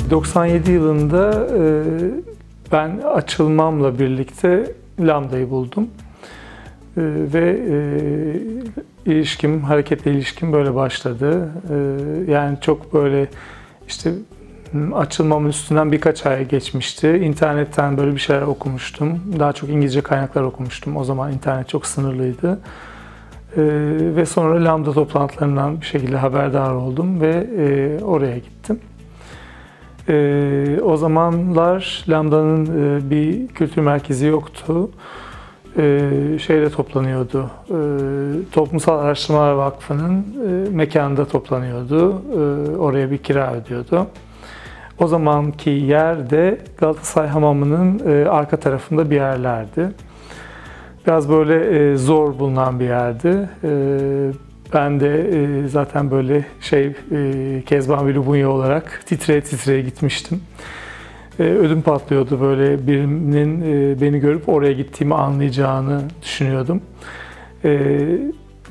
97 yılında ben açılmamla birlikte Lambda'yı buldum. Ve hareketle ilişkim böyle başladı. Yani çok böyle işte açılmamın üstünden birkaç ay geçmişti. İnternetten böyle bir şeyler okumuştum. Daha çok İngilizce kaynaklar okumuştum. O zaman internet çok sınırlıydı. Ve sonra Lambda toplantılarından bir şekilde haberdar oldum ve oraya gittim. O zamanlar Lambda'nın bir kültür merkezi yoktu. Şeyde toplanıyordu, Toplumsal Araştırmalar Vakfı'nın mekanında toplanıyordu. Oraya bir kira ödüyordu. O zamanki yer de Galatasaray Hamamı'nın arka tarafında bir yerlerdi. Biraz böyle zor bulunan bir yerdi. Ben de zaten böyle Kezban ve Lubunya olarak titreye titreye gitmiştim. Ödüm patlıyordu, böyle birinin beni görüp oraya gittiğimi anlayacağını düşünüyordum.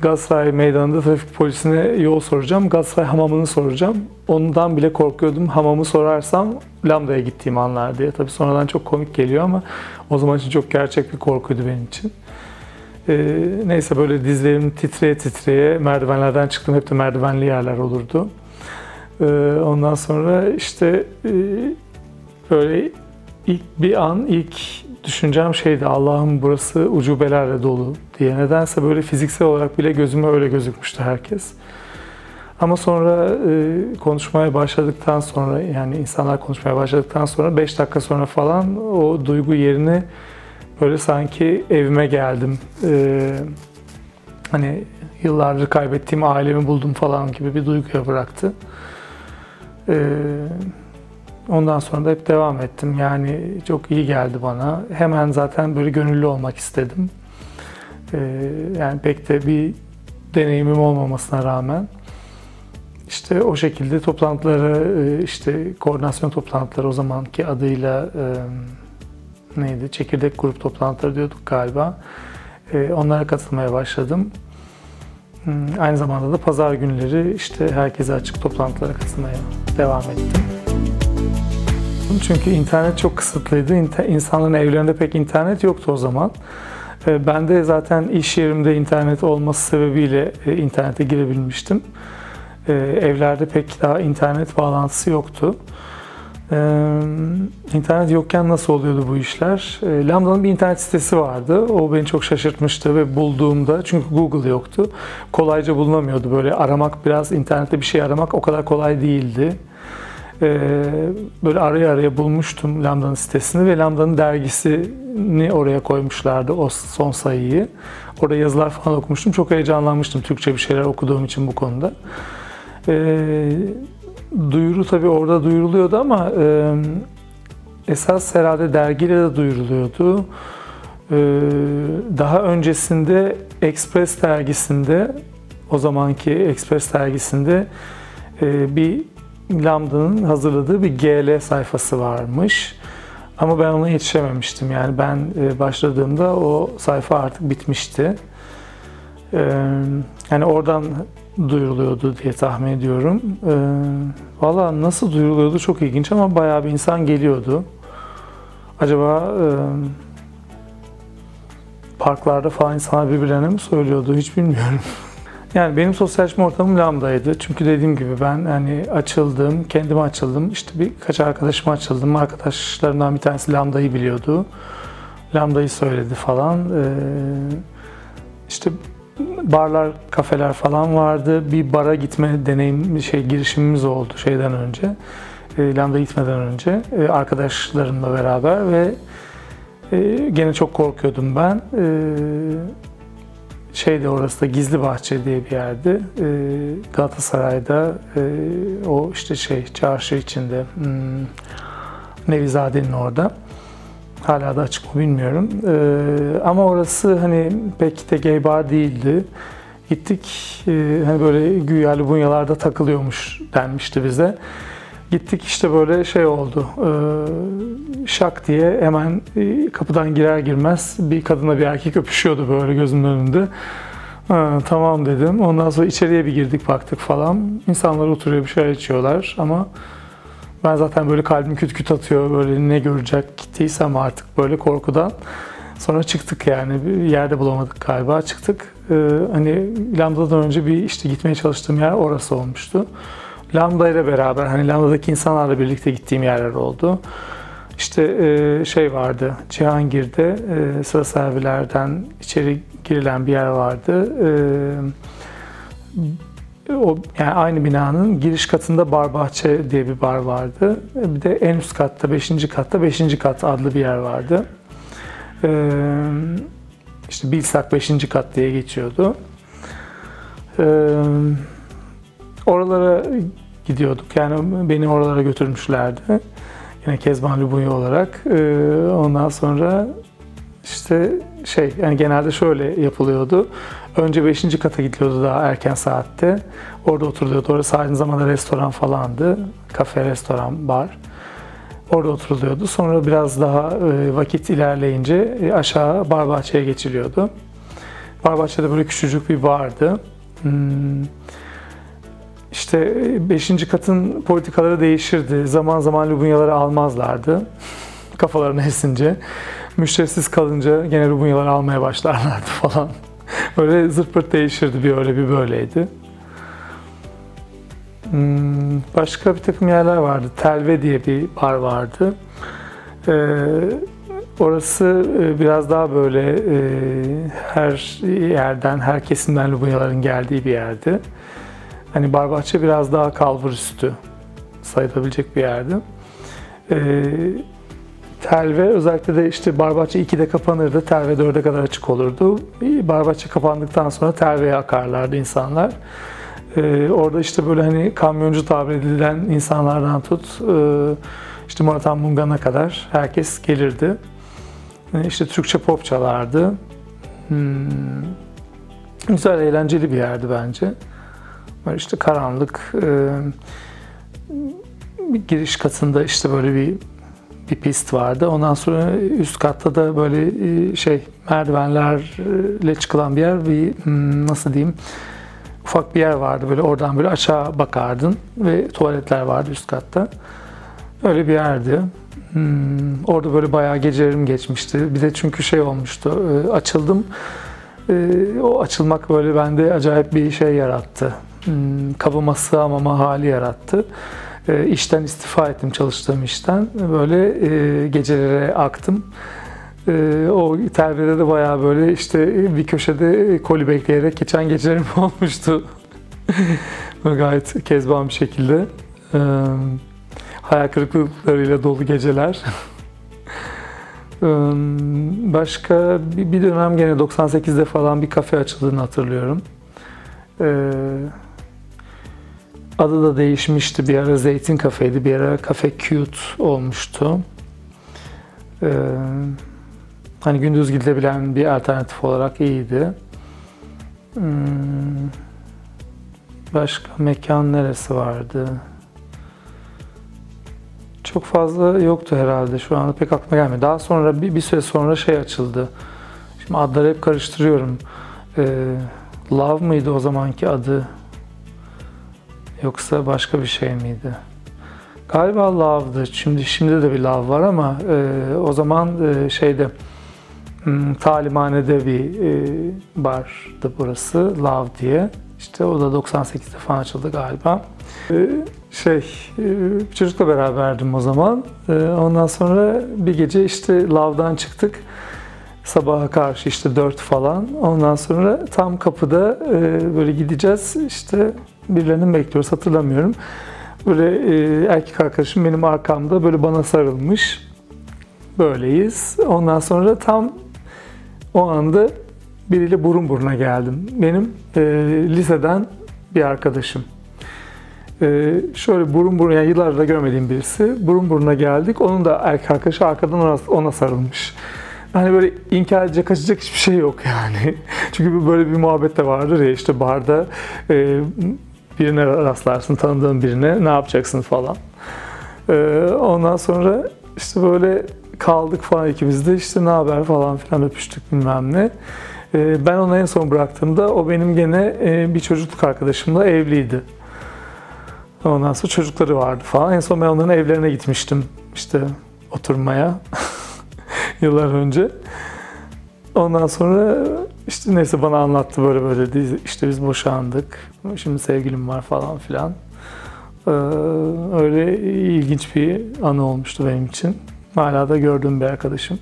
Galatasaray Meydanı'nda trafik polisine yol soracağım, Galatasaray Hamamı'nı soracağım. Ondan bile korkuyordum, hamamı sorarsam Lambda'ya gittiğimi anlar diye. Tabii sonradan çok komik geliyor ama o zaman için çok gerçek bir korkuydu benim için. Neyse, böyle dizlerim titreye titreye merdivenlerden çıktım. Hep de merdivenli yerler olurdu. Ondan sonra işte böyle ilk düşüncem şeydi, Allah'ım burası ucubelerle dolu diye. Nedense böyle fiziksel olarak bile gözüme öyle gözükmüştü herkes. Ama sonra konuşmaya başladıktan sonra, yani insanlar konuşmaya başladıktan sonra 5 dakika sonra falan o duygu yerini böyle sanki evime geldim. Hani yıllardır kaybettiğim ailemi buldum falan gibi bir duyguya bıraktı. Ondan sonra da hep devam ettim. Yani çok iyi geldi bana. Hemen zaten böyle gönüllü olmak istedim. Yani pek de bir deneyimim olmamasına rağmen. İşte o şekilde toplantıları, işte koordinasyon toplantıları, o zamanki adıyla neydi? Çekirdek grup toplantıları diyorduk galiba. Onlara katılmaya başladım. Aynı zamanda da pazar günleri işte herkese açık toplantılara katılmaya devam ettim. Çünkü internet çok kısıtlıydı. İnsanların evlerinde pek internet yoktu o zaman. Ben de zaten iş yerimde internet olması sebebiyle internete girebilmiştim. Evlerde pek daha internet bağlantısı yoktu. İnternet yokken nasıl oluyordu bu işler? Lambda'nın bir internet sitesi vardı. O beni çok şaşırtmıştı ve bulduğumda, çünkü Google yoktu, kolayca bulunamıyordu. Böyle aramak, biraz internette bir şey aramak o kadar kolay değildi. Böyle araya bulmuştum Lambda'nın sitesini ve Lambda'nın dergisini oraya koymuşlardı, o son sayıyı. Orada yazılar falan okumuştum. Çok heyecanlanmıştım Türkçe bir şeyler okuduğum için bu konuda. Duyuru tabii orada duyuruluyordu ama esas herhalde dergiyle de duyuruluyordu. Daha öncesinde Express dergisinde, o zamanki Express dergisinde bir Lambda'nın hazırladığı bir GL sayfası varmış. Ama ben ona yetişememiştim. Yani ben başladığımda o sayfa artık bitmişti. Yani oradan duyuruluyordu diye tahmin ediyorum. Valla nasıl duyuruluyordu çok ilginç ama bayağı bir insan geliyordu. Acaba parklarda falan insanlar birbirlerine mi söylüyordu, hiç bilmiyorum. Yani benim sosyalleşme ortamım Lambda'ydı. Çünkü dediğim gibi ben hani açıldım, kendime açıldım. İşte birkaç arkadaşıma açıldım. Arkadaşlarımdan bir tanesi Lambda'yı biliyordu. Lambda'yı söyledi falan. İşte barlar, kafeler falan vardı. Bir bara gitme girişimimiz oldu şeyden önce. Lambda'ya gitmeden önce arkadaşlarımla beraber ve gene çok korkuyordum ben. Orası da Gizlibahçe diye bir yerdi. Galatasaray'da o işte çarşı içinde, Nevizade'nin orada. Hala da açık mı bilmiyorum. Ama orası hani pek de gay bar değildi. Gittik, hani böyle güya Lubunyalarda takılıyormuş denmişti bize. Gittik, işte böyle oldu. Şak diye hemen kapıdan girer girmez bir kadınla bir erkek öpüşüyordu böyle gözümün önünde. Tamam dedim. Ondan sonra içeriye bir girdik, baktık falan. İnsanlar oturuyor, bir şeyler içiyorlar ama Ben zaten böyle kalbim küt küt atıyor, böyle ne görecek gittiysem artık böyle korkudan. Sonra çıktık yani, bir yerde bulamadık galiba, çıktık. Hani Lambda'dan önce bir işte gitmeye çalıştığım yer orası olmuştu. Lambda ile beraber, hani Lambda'daki insanlarla birlikte gittiğim yerler oldu. İşte şey vardı, Cihangir'de sıra servilerden içeri girilen bir yer vardı. O yani aynı binanın giriş katında Bar Bahçe diye bir bar vardı. Bir de en üst katta, 5. katta 5. kat adlı bir yer vardı. İşte Bilsak 5. kat diye geçiyordu. Oralara gidiyorduk. Yani beni oralara götürmüşlerdi. Yine Kezban Lubunya olarak. Ondan sonra işte yani genelde şöyle yapılıyordu. Önce 5. kata gidiliyordu daha erken saatte. Orada oturuluyordu. Orası aynı zamanda restoran falandı. Kafe, restoran, bar. Orada oturuluyordu. Sonra biraz daha vakit ilerleyince aşağı Barbahçe'ye geçiliyordu. Barbahçe'de böyle küçücük bir bardı. İşte 5. katın politikaları değişirdi. Zaman zaman Lubunyaları almazlardı. Kafalarına esince. Müşterisiz kalınca gene Lubunyaları almaya başlarlardı falan. Böyle zırt pırt değişirdi, bir öyle bir böyleydi. Başka bir takım yerler vardı. Telve diye bir bar vardı. Orası biraz daha böyle her yerden, her kesimden Lubunyaların geldiği bir yerdi. Hani Barbahçe biraz daha kalburüstü sayılabilecek bir yerdi. Telve özellikle de işte Barbahçe 2'de kapanırdı, Telve 4'e kadar açık olurdu. Barbahçe kapandıktan sonra Telve'ye akarlardı insanlar. Orada işte böyle hani kamyoncu tabir edilen insanlardan tut, işte Murat Anmungan'a kadar herkes gelirdi. İşte Türkçe pop çalardı. Güzel, eğlenceli bir yerdi bence. Böyle işte karanlık, bir giriş katında işte böyle bir pist vardı. Ondan sonra üst katta da böyle merdivenlerle çıkılan bir yer, bir nasıl diyeyim, ufak bir yer vardı. Böyle oradan böyle aşağı bakardın ve tuvaletler vardı üst katta. Öyle bir yerdi. Orada böyle bayağı gecelerim geçmişti. Bir de çünkü olmuştu, açıldım. O açılmak böyle bende acayip bir şey yarattı. Kabıma sığamama hali yarattı. İşten istifa ettim, çalıştığım işten. Böyle gecelere aktım. O Telve'de de bayağı böyle işte bir köşede koli bekleyerek geçen gecelerim olmuştu. Gayet kezban bir şekilde. Hayal kırıklıklarıyla dolu geceler. Başka bir dönem gene 98'de falan bir kafe açıldığını hatırlıyorum. Adı da değişmişti. Bir ara Zeytin Kafeydi, bir ara Cafe Cute olmuştu. Hani gündüz gidilebilen bir alternatif olarak iyiydi. Başka mekan neresi vardı? Çok fazla yoktu herhalde. Şu anda pek aklıma gelmiyor. Daha sonra bir süre sonra açıldı. Şimdi adları hep karıştırıyorum. Love mıydı o zamanki adı? Yoksa başka bir şey miydi? Galiba Love'dı. Şimdi de bir Love var ama o zaman Talimhane'de bir bardı burası, Love diye. İşte o da 98'de falan açıldı galiba. Bir çocukla beraberdim o zaman. Ondan sonra bir gece işte Love'dan çıktık. Sabaha karşı işte 4 falan. Ondan sonra tam kapıda böyle gideceğiz. İşte birilerini bekliyoruz, hatırlamıyorum. Böyle erkek arkadaşım benim arkamda böyle bana sarılmış. Böyleyiz. Ondan sonra tam o anda biriyle burun buruna geldim. Benim liseden bir arkadaşım. Şöyle burun buruna, yani yıllardır görmediğim birisi. Burun buruna geldik. Onun da erkek arkadaşı arkadan ona sarılmış. Hani böyle inkar edecek, kaçacak hiçbir şey yok yani. Çünkü böyle bir muhabbet de vardır ya, işte barda birine rastlarsın, tanıdığın birine, ne yapacaksın falan. Ondan sonra işte böyle kaldık falan ikimiz de, işte ne haber falan filan, öpüştük bilmem ne. Ben onu en son bıraktığımda o benim gene bir çocukluk arkadaşımla evliydi. Ondan sonra çocukları vardı falan. En son ben onların evlerine gitmiştim işte oturmaya yıllar önce. Ondan sonra işte neyse bana anlattı böyle böyle dedi. İşte biz boşandık. Şimdi sevgilim var falan filan. Öyle ilginç bir anı olmuştu benim için. Hala da gördüğüm bir arkadaşım.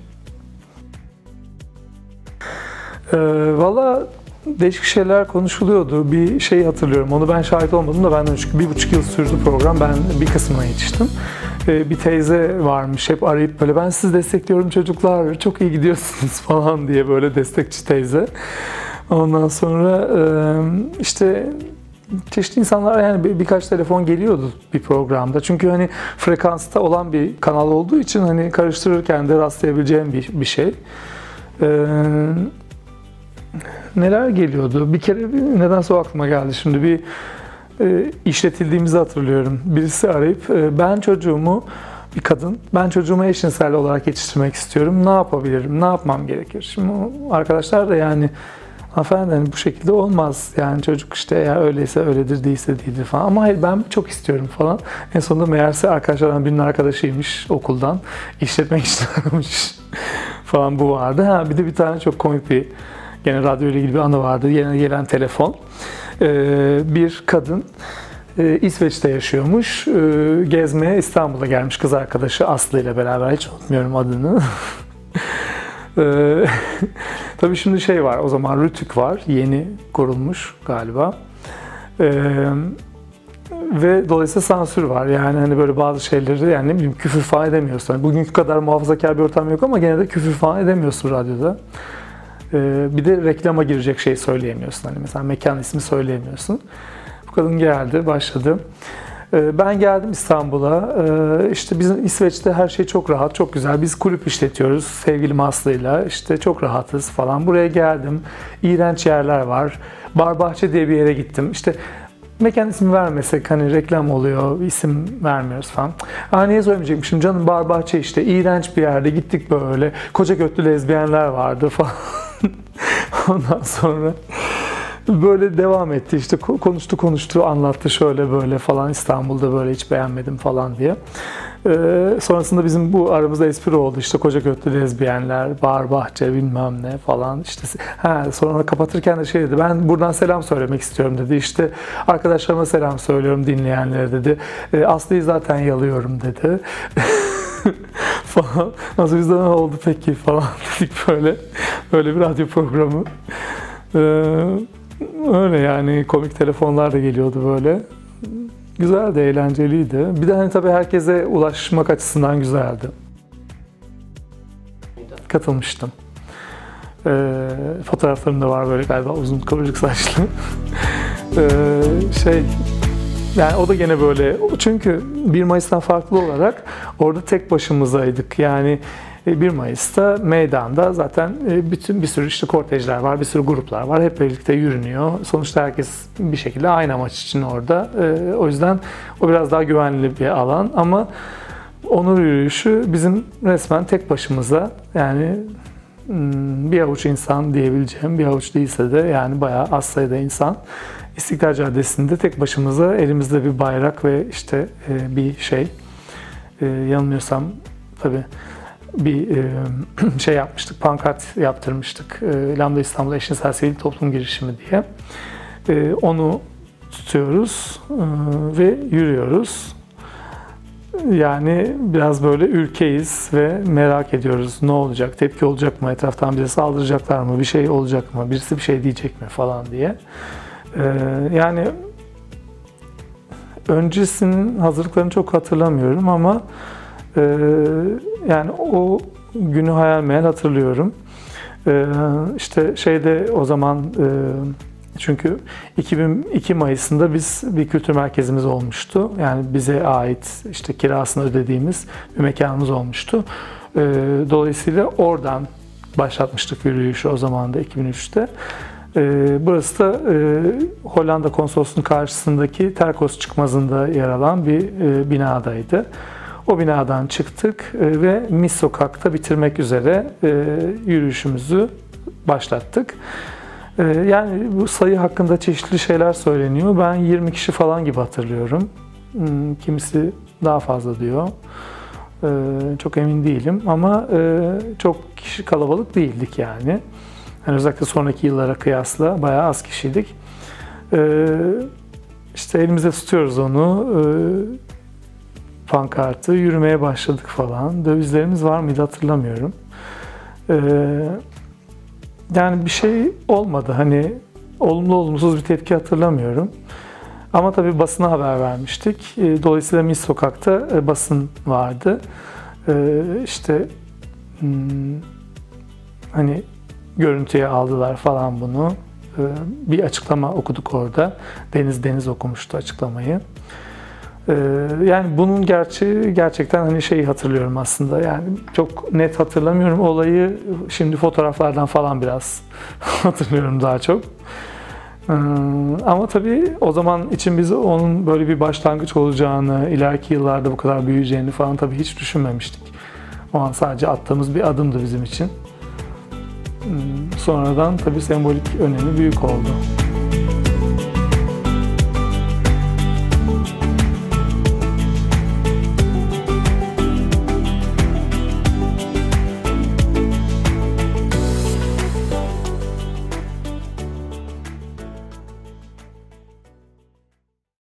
Valla değişik şeyler konuşuluyordu. Bir şey hatırlıyorum. Onu ben şahit olmadım da benden çünkü 1,5 yıl sürdü program. Ben bir kısmına yetiştim. Bir teyze varmış. Hep arayıp böyle ben sizi destekliyorum çocuklar. Çok iyi gidiyorsunuz falan diye böyle destekçi teyze. Ondan sonra işte çeşitli insanlar yani birkaç telefon geliyordu bir programda. Çünkü hani frekansta olan bir kanal olduğu için hani karıştırırken de rastlayabileceğim bir şey. Neler geliyordu? Bir kere nedense o aklıma geldi. Şimdi bir işletildiğimizi hatırlıyorum. Birisi arayıp ben çocuğumu bir kadın, ben çocuğumu eşcinsel olarak yetiştirmek istiyorum. Ne yapabilirim? Ne yapmam gerekir? Şimdi arkadaşlar da yani hanımefendi hani bu şekilde olmaz. Yani çocuk işte eğer öyleyse öyledir, değilse değildir falan. Ama hayır ben çok istiyorum falan. En sonunda meğerse arkadaşlardan birinin arkadaşıymış okuldan. İşletmek için aramış falan bu vardı. Ha bir de bir tane çok komik bir gene radyo ile ilgili bir anı vardı. Yine gelen telefon. Bir kadın İsveç'te yaşıyormuş. Gezmeye İstanbul'a gelmiş kız arkadaşı Aslı ile beraber. Hiç unutmuyorum adını. Tabii şimdi şey var, o zaman Rütük var, yeni kurulmuş galiba. Ve dolayısıyla sansür var. Yani hani böyle bazı şeyleri yani ne bileyim küfür falan edemiyorsun. Yani bugünkü kadar muhafazakar bir ortam yok ama gene de küfür falan edemiyorsun radyoda. Bir de reklama girecek şey söyleyemiyorsun. Hani mesela mekan ismi söyleyemiyorsun. Bu kadın geldi, başladı. Ben geldim İstanbul'a. İşte bizim İsveç'te her şey çok rahat, çok güzel. Biz kulüp işletiyoruz sevgilim Aslı'yla. İşte çok rahatız falan. Buraya geldim. İğrenç yerler var. Barbahçe diye bir yere gittim. İşte mekan ismi vermesek hani reklam oluyor, isim vermiyoruz falan. Niye söylemeyecekmişim canım Barbahçe işte iğrenç bir yerde gittik böyle. Koca götlü lezbiyenler vardı falan. Ondan sonra böyle devam etti işte konuştu anlattı şöyle böyle falan İstanbul'da böyle hiç beğenmedim falan diye. Sonrasında bizim bu aramızda espri oldu işte koca götlü lezbiyenler, bar bahçe bilmem ne falan işte. Sonra kapatırken de şey dedi ben buradan selam söylemek istiyorum dedi işte arkadaşlarıma selam söylüyorum dinleyenlere dedi. Aslı'yı zaten yalıyorum dedi. falan. Nasıl bizde ne oldu peki falan dedik böyle bir radyo programı. Öyle yani komik telefonlar da geliyordu böyle. Güzeldi, eğlenceliydi. Bir de hani tabii herkese ulaşmak açısından güzeldi. Katılmıştım. Fotoğraflarım da var böyle galiba uzun kıvırcık saçlı. Yani o da gene böyle. Çünkü 1 Mayıs'tan farklı olarak orada tek başımızaydık. Yani 1 Mayıs'ta meydanda zaten bir sürü işte kortejler var, bir sürü gruplar var. Hep birlikte yürünüyor. Sonuçta herkes bir şekilde aynı amaç için orada. O yüzden o biraz daha güvenli bir alan. Ama onur yürüyüşü bizim resmen tek başımıza yani bir avuç insan diyebileceğim, bir avuç değilse de yani bayağı az sayıda insan. İstiklal Caddesi'nde tek başımıza elimizde bir bayrak ve işte bir şey yanılmıyorsam tabii bir şey yapmıştık, pankart yaptırmıştık. Lambda İstanbul Eşcinsel Sivil Toplum Girişimi diye. Onu tutuyoruz ve yürüyoruz. Yani biraz böyle ülkeyiz ve merak ediyoruz. Ne olacak? Tepki olacak mı? Etraftan bize saldıracaklar mı? Bir şey olacak mı? Birisi bir şey diyecek mi? Falan diye. Yani öncesinin hazırlıklarını çok hatırlamıyorum ama yani o günü hayal meyal hatırlıyorum. İşte şeyde o zaman çünkü 2002 Mayıs'ında biz bir kültür merkezimiz olmuştu. Yani bize ait işte kirasını ödediğimiz bir mekanımız olmuştu. Dolayısıyla oradan başlatmıştık yürüyüşü o zaman da 2003'te. Burası da Hollanda Konsolosluğu'nun karşısındaki Terkos çıkmazında yer alan bir binadaydı. O binadan çıktık ve Mis Sokak'ta bitirmek üzere yürüyüşümüzü başlattık. Yani bu sayı hakkında çeşitli şeyler söyleniyor. Ben 20 kişi falan gibi hatırlıyorum. Kimisi daha fazla diyor. Çok emin değilim ama çok kişi kalabalık değildik yani. Yani özellikle sonraki yıllara kıyasla bayağı az kişiydik. İşte elimizde tutuyoruz onu, pankartı, yürümeye başladık falan. Dövizlerimiz var mıydı hatırlamıyorum. Yani bir şey olmadı. Hani olumlu olumsuz bir tepki hatırlamıyorum. Ama tabii basına haber vermiştik. Dolayısıyla Mis Sokak'ta basın vardı. İşte hani görüntüye aldılar falan bunu. Bir açıklama okuduk orada. Deniz okumuştu açıklamayı. Yani bunun gerçekten hani şeyi hatırlıyorum aslında. Yani çok net hatırlamıyorum olayı. Şimdi fotoğraflardan falan biraz hatırlıyorum daha çok. Ama tabii o zaman için biz onun böyle bir başlangıç olacağını, ileriki yıllarda bu kadar büyüyeceğini falan tabii hiç düşünmemiştik. O an sadece attığımız bir adımdı bizim için. Sonradan tabii sembolik önemi büyük oldu.